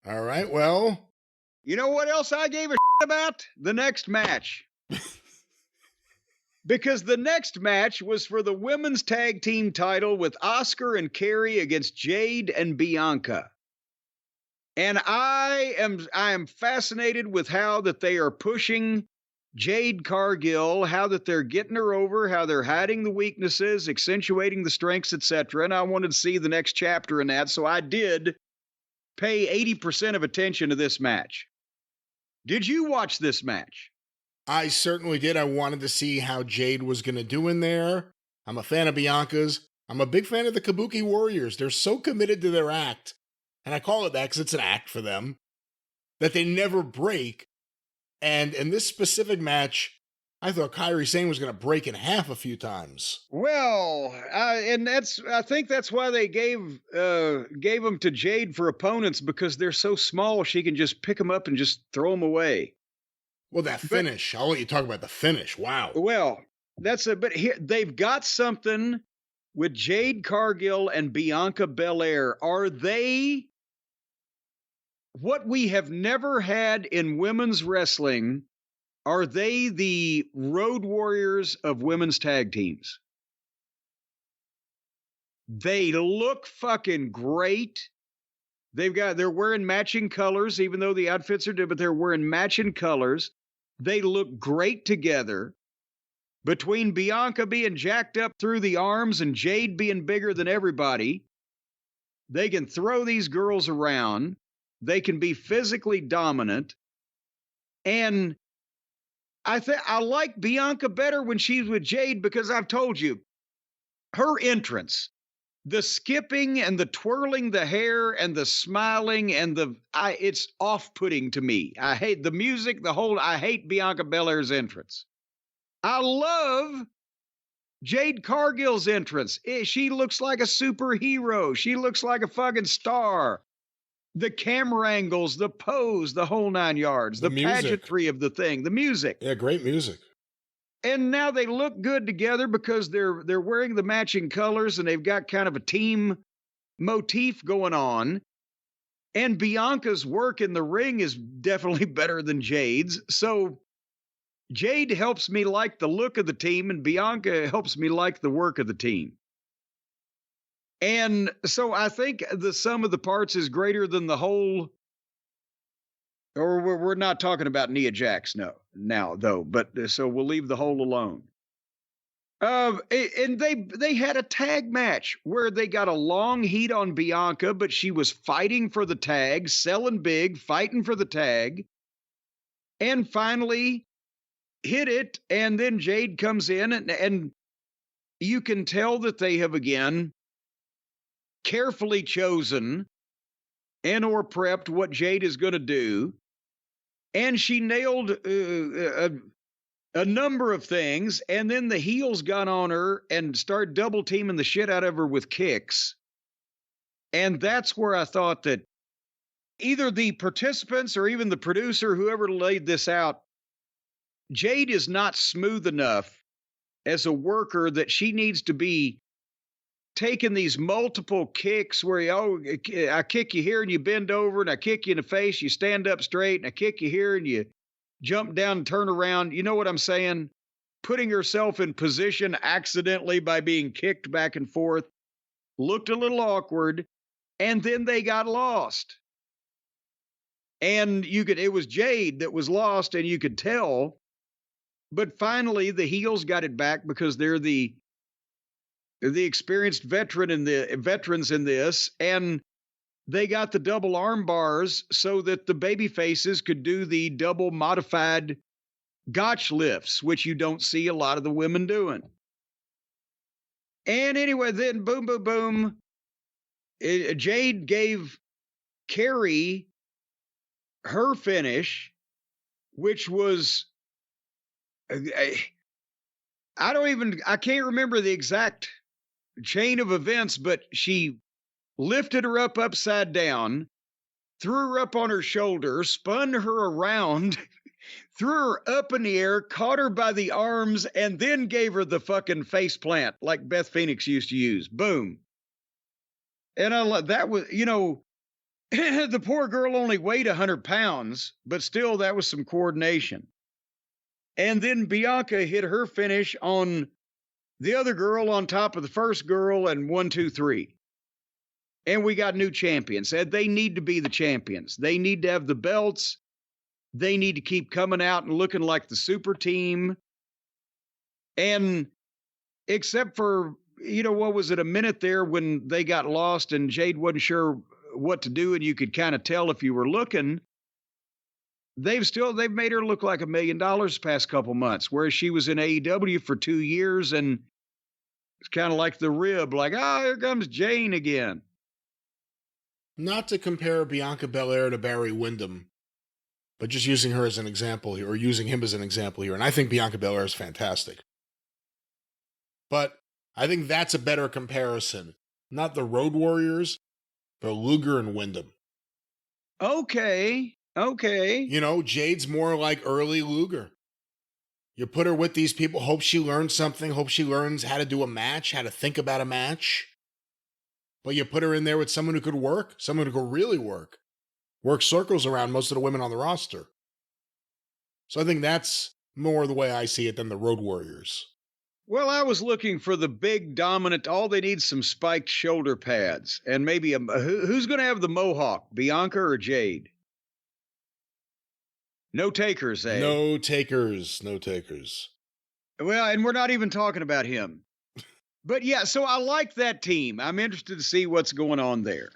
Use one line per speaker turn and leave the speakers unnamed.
All right, well.
You know what else I gave a about? The next match. Because the next match was for the women's tag team title with Oscar and Kerry against Jade and Bianca. And I am fascinated with how that they are pushing Jade Cargill, how that they're getting her over, how they're hiding the weaknesses, accentuating the strengths, etc. And I wanted to see the next chapter in that, so I did pay 80% of attention to this match. Did you watch this match?
I certainly did. I wanted to see how Jade was going to do in there. I'm a fan of Bianca's. I'm a big fan of the Kabuki Warriors. They're so committed to their act, and I call it that because it's an act for them, that they never break. And in this specific match, I thought Kairi Sane was going to break in half a few times.
Well, and I think that's why they gave them to Jade for opponents, because they're so small she can just pick them up and just throw them away.
Well, that finish. I'll let you talk about the finish. Wow.
Well, but here they've got something with Jade Cargill and Bianca Belair. Are they what we have never had in women's wrestling? Are they the Road Warriors of women's tag teams? They look fucking great. They're wearing matching colors, even though the outfits are different, but they're wearing matching colors. They look great together. Between Bianca being jacked up through the arms and Jade being bigger than everybody, they can throw these girls around. They can be physically dominant. And I like Bianca better when she's with Jade, because I've told you, her entrance, the skipping and the twirling the hair and the smiling and it's off-putting to me. I hate the music, I hate Bianca Belair's entrance. I love Jade Cargill's entrance. She looks like a superhero. She looks like a fucking star. The camera angles, the pose, the whole 9 yards, the pageantry of the thing, the music.
Yeah, great music.
And now they look good together because they're wearing the matching colors and they've got kind of a team motif going on. And Bianca's work in the ring is definitely better than Jade's. So Jade helps me like the look of the team, and Bianca helps me like the work of the team. And so I think the sum of the parts is greater than the whole. Or we're not talking about Nia Jax now, though. But so we'll leave the whole alone. And they had a tag match where they got a long heat on Bianca, but she was fighting for the tag, selling big, fighting for the tag, and finally hit it. And then Jade comes in, and you can tell that they have again carefully chosen and or prepped what Jade is going to do. And she nailed a number of things. And then the heels got on her and started double teaming the shit out of her with kicks. And that's where I thought that either the participants or even the producer, whoever laid this out, Jade is not smooth enough as a worker that she needs to be taking these multiple kicks where I kick you here and you bend over, and I kick you in the face, you stand up straight, and I kick you here and you jump down and turn around. You know what I'm saying? Putting herself in position accidentally by being kicked back and forth looked a little awkward, and then they got lost. And it was Jade that was lost, and you could tell. But finally, the heels got it back because they're the experienced veterans in this, and they got the double arm bars so that the baby faces could do the double modified gotch lifts, which you don't see a lot of the women doing. And anyway, then boom, boom, boom. Jade gave Kerry her finish, which was, I can't remember the exact chain of events, but she lifted her up upside down, threw her up on her shoulder, spun her around, threw her up in the air, caught her by the arms, and then gave her the fucking face plant like Beth Phoenix used to use. Boom. And that was, the poor girl only weighed 100 pounds, but still, that was some coordination. And then Bianca hit her finish on the other girl on top of the first girl, and 1, 2, 3. And we got new champions. And they need to be the champions. They need to have the belts. They need to keep coming out and looking like the super team. And except for, what was it, a minute there when they got lost and Jade wasn't sure what to do, and you could kind of tell if you were looking, they've made her look like $1 million the past couple months, whereas she was in AEW for 2 years, and it's kind of like the rib, like, here comes Jane again.
Not to compare Bianca Belair to Barry Windham, but just using her as an example here, or using him as an example here. And I think Bianca Belair is fantastic. But I think that's a better comparison. Not the Road Warriors, but Luger and Windham.
Okay.
Jade's more like early Luger. You put her with these people, hope she learns something, hope she learns how to do a match, how to think about a match. But you put her in there with someone who could work, someone who could really work circles around most of the women on the roster. So I think that's more the way I see it than the Road Warriors.
Well, I was looking for the big, dominant, all they need some spiked shoulder pads. And maybe, who's going to have the mohawk, Bianca or Jade? No takers, eh?
No takers.
Well, and we're not even talking about him. But yeah, so I like that team. I'm interested to see what's going on there.